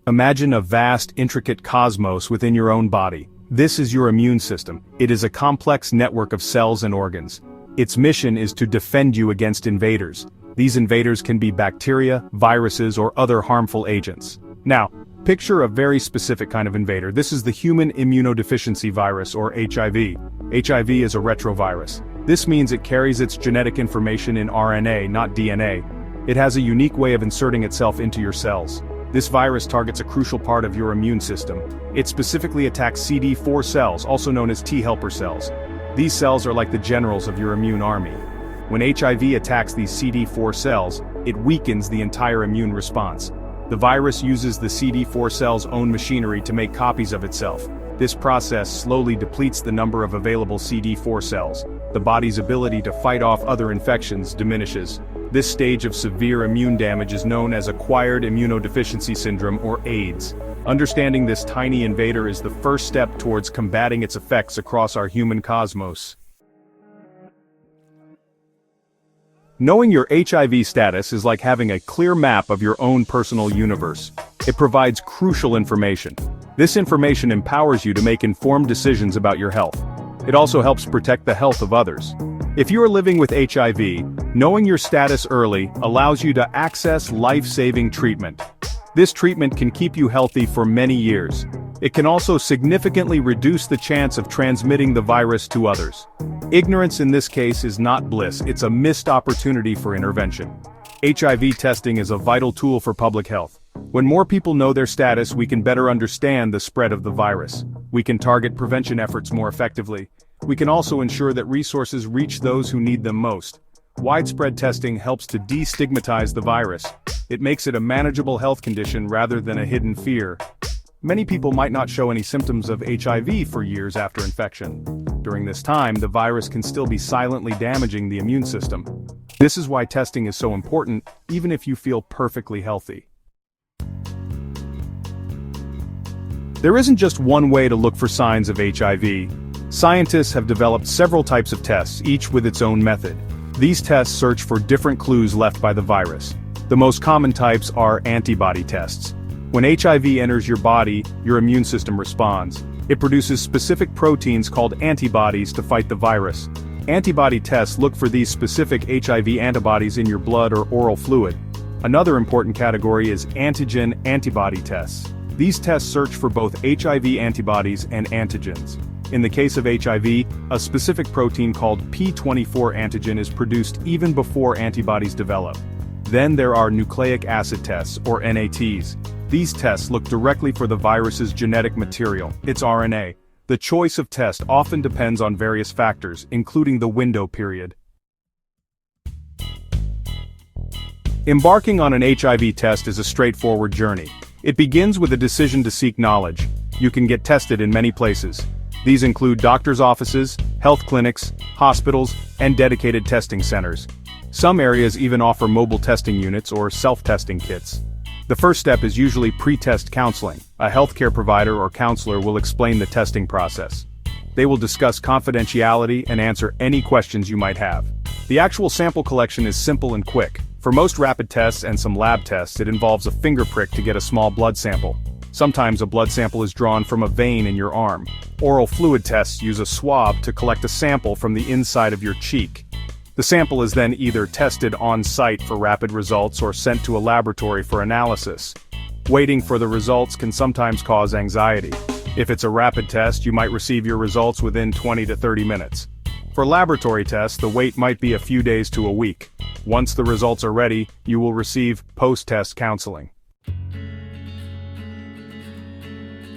Imagine a vast, intricate cosmos within your own body. This is your immune system. It is a complex network of cells and organs. Its mission is to defend you against invaders. These invaders can be bacteria, viruses, or other harmful agents. Now, picture a very specific kind of invader. This is the human immunodeficiency virus, or HIV. HIV is a retrovirus. This means it carries its genetic information in RNA, not DNA. It has a unique way of inserting itself into your cells. This virus targets a crucial part of your immune system. It specifically attacks CD4 cells, also known as T helper cells. These cells are like the generals of your immune army. When HIV attacks these CD4 cells, it weakens the entire immune response. The virus uses the CD4 cell's own machinery to make copies of itself. This process slowly depletes the number of available CD4 cells. The body's ability to fight off other infections diminishes. This stage of severe immune damage is known as acquired immunodeficiency syndrome, or AIDS. Understanding this tiny invader is the first step towards combating its effects across our human cosmos. Knowing your HIV status is like having a clear map of your own personal universe. It provides crucial information. This information empowers you to make informed decisions about your health. It also helps protect the health of others. If you are living with HIV, knowing your status early allows you to access life-saving treatment. This treatment can keep you healthy for many years. It can also significantly reduce the chance of transmitting the virus to others. Ignorance in this case is not bliss, it's a missed opportunity for intervention. HIV testing is a vital tool for public health. When more people know their status, we can better understand the spread of the virus. We can target prevention efforts more effectively. We can also ensure that resources reach those who need them most. Widespread testing helps to destigmatize the virus. It makes it a manageable health condition rather than a hidden fear. Many people might not show any symptoms of HIV for years after infection. During this time, the virus can still be silently damaging the immune system. This is why testing is so important, even if you feel perfectly healthy. There isn't just one way to look for signs of HIV. Scientists have developed several types of tests, each with its own method. These tests search for different clues left by the virus. The most common types are antibody tests. When HIV enters your body, your immune system responds. It produces specific proteins called antibodies to fight the virus. Antibody tests look for these specific HIV antibodies in your blood or oral fluid. Another important category is antigen antibody tests. These tests search for both HIV antibodies and antigens. In the case of HIV, a specific protein called P24 antigen is produced even before antibodies develop. Then there are nucleic acid tests, or NATs. These tests look directly for the virus's genetic material, its RNA. The choice of test often depends on various factors, including the window period. Embarking on an HIV test is a straightforward journey. It begins with a decision to seek knowledge. You can get tested in many places. These include doctors' offices, health clinics, hospitals, and dedicated testing centers. Some areas even offer mobile testing units or self-testing kits. The first step is usually pre-test counseling. A healthcare provider or counselor will explain the testing process. They will discuss confidentiality and answer any questions you might have. The actual sample collection is simple and quick. For most rapid tests and some lab tests, it involves a finger prick to get a small blood sample. Sometimes a blood sample is drawn from a vein in your arm. Oral fluid tests use a swab to collect a sample from the inside of your cheek. The sample is then either tested on-site for rapid results or sent to a laboratory for analysis. Waiting for the results can sometimes cause anxiety. If it's a rapid test, you might receive your results within 20 to 30 minutes. For laboratory tests, the wait might be a few days to a week. Once the results are ready, you will receive post-test counseling.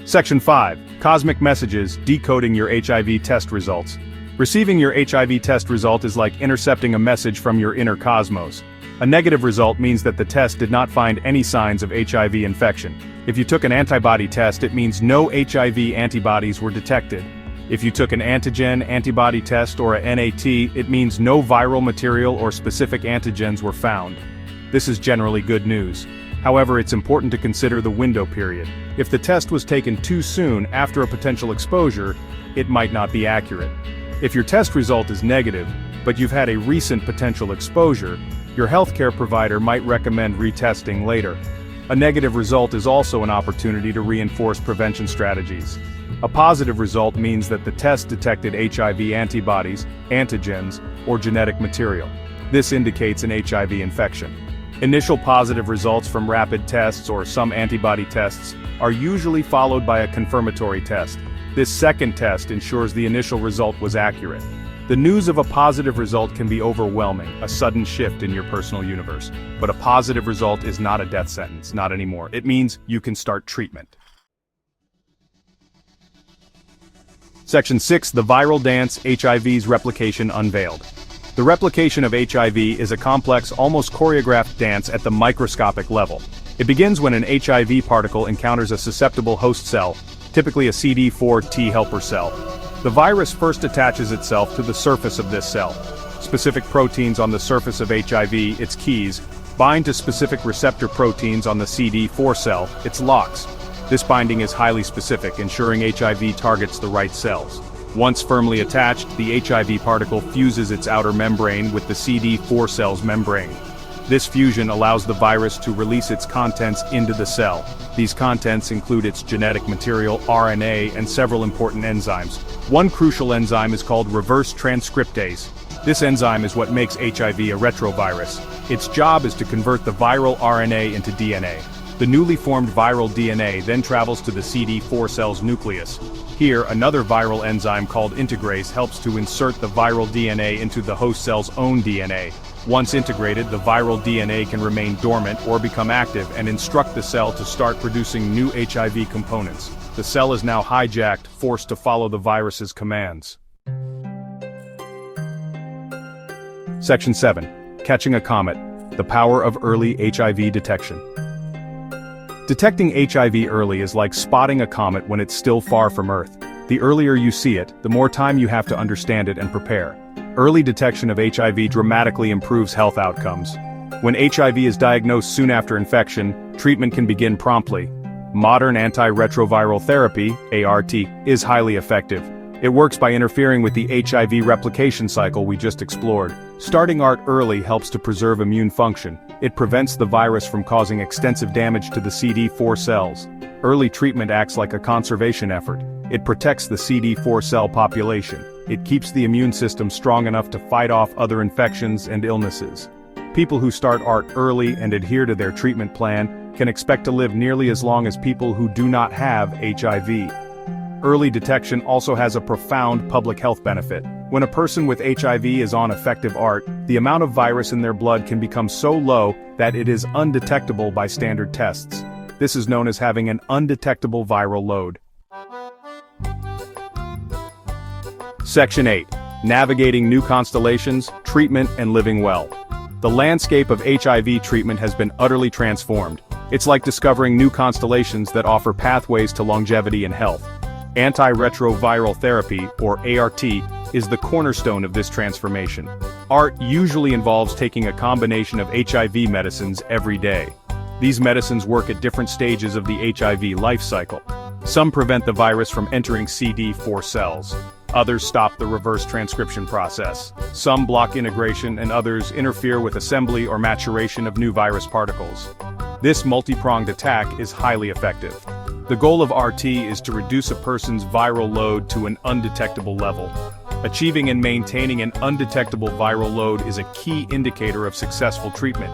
Section 5. Cosmic Messages, Decoding Your HIV Test Results. Receiving your HIV test result is like intercepting a message from your inner cosmos. A negative result means that the test did not find any signs of HIV infection. If you took an antibody test, it means no HIV antibodies were detected. If you took an antigen antibody test or a NAT, it means no viral material or specific antigens were found. This is generally good news. However, it's important to consider the window period. If the test was taken too soon after a potential exposure, it might not be accurate. If your test result is negative, but you've had a recent potential exposure, your healthcare provider might recommend retesting later. A negative result is also an opportunity to reinforce prevention strategies. A positive result means that the test detected HIV antibodies, antigens, or genetic material. This indicates an HIV infection. Initial positive results from rapid tests or some antibody tests are usually followed by a confirmatory test. This second test ensures the initial result was accurate. The news of a positive result can be overwhelming, a sudden shift in your personal universe. But a positive result is not a death sentence, not anymore. It means you can start treatment. Section 6. The Viral Dance, HIV's Replication Unveiled. The replication of HIV is a complex, almost choreographed dance at the microscopic level. It begins when an HIV particle encounters a susceptible host cell, typically a CD4 T helper cell. The virus first attaches itself to the surface of this cell. Specific proteins on the surface of HIV, its keys, bind to specific receptor proteins on the CD4 cell, its locks. This binding is highly specific, ensuring HIV targets the right cells. Once firmly attached, the HIV particle fuses its outer membrane with the CD4 cell's membrane. This fusion allows the virus to release its contents into the cell. These contents include its genetic material, RNA, and several important enzymes. One crucial enzyme is called reverse transcriptase. This enzyme is what makes HIV a retrovirus. Its job is to convert the viral RNA into DNA. The newly formed viral DNA then travels to the CD4 cell's nucleus. Here, another viral enzyme called integrase helps to insert the viral DNA into the host cell's own DNA. Once integrated, the viral DNA can remain dormant or become active and instruct the cell to start producing new HIV components. The cell is now hijacked, forced to follow the virus's commands. Section 7. Catching a Comet. The Power of Early HIV Detection. Detecting HIV early is like spotting a comet when it's still far from Earth. The earlier you see it, the more time you have to understand it and prepare. Early detection of HIV dramatically improves health outcomes. When HIV is diagnosed soon after infection, treatment can begin promptly. Modern antiretroviral therapy, ART, is highly effective. It works by interfering with the HIV replication cycle we just explored. Starting ART early helps to preserve immune function. It prevents the virus from causing extensive damage to the CD4 cells. Early treatment acts like a conservation effort. It protects the CD4 cell population. It keeps the immune system strong enough to fight off other infections and illnesses. People who start ART early and adhere to their treatment plan can expect to live nearly as long as people who do not have HIV. Early detection also has a profound public health benefit. When a person with HIV is on effective ART, the amount of virus in their blood can become so low that it is undetectable by standard tests. This is known as having an undetectable viral load. Section 8. Navigating New Constellations, Treatment and Living Well. The landscape of HIV treatment has been utterly transformed. It's like discovering new constellations that offer pathways to longevity and health. Antiretroviral therapy, or ART, is the cornerstone of this transformation. ART usually involves taking a combination of HIV medicines every day. These medicines work at different stages of the HIV life cycle. Some prevent the virus from entering CD4 cells. Others stop the reverse transcription process. Some block integration and others interfere with assembly or maturation of new virus particles. This multi-pronged attack is highly effective. The goal of RT is to reduce a person's viral load to an undetectable level. Achieving and maintaining an undetectable viral load is a key indicator of successful treatment.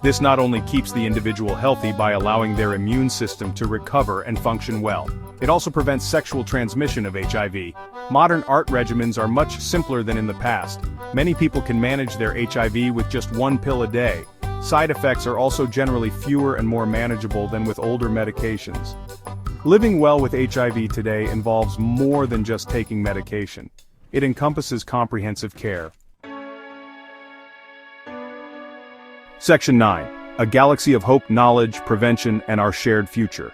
This not only keeps the individual healthy by allowing their immune system to recover and function well, it also prevents sexual transmission of HIV. Modern ART regimens are much simpler than in the past. Many people can manage their HIV with just one pill a day. Side effects are also generally fewer and more manageable than with older medications. Living well with HIV today involves more than just taking medication. It encompasses comprehensive care. Section 9. A Galaxy of Hope, Knowledge, Prevention, and Our Shared Future.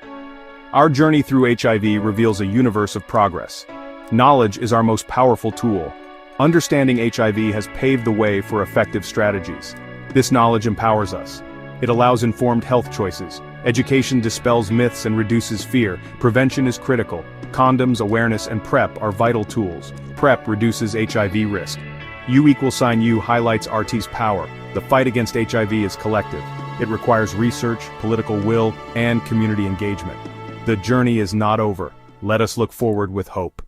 Our journey through HIV reveals a universe of progress. Knowledge is our most powerful tool. Understanding HIV has paved the way for effective strategies. This knowledge empowers us. It allows informed health choices. Education dispels myths and reduces fear. Prevention is critical. Condoms, awareness, and PrEP are vital tools. PrEP reduces HIV risk. U=U highlights RT's power. The fight against HIV is collective. It requires research, political will, and community engagement. The journey is not over. Let us look forward with hope.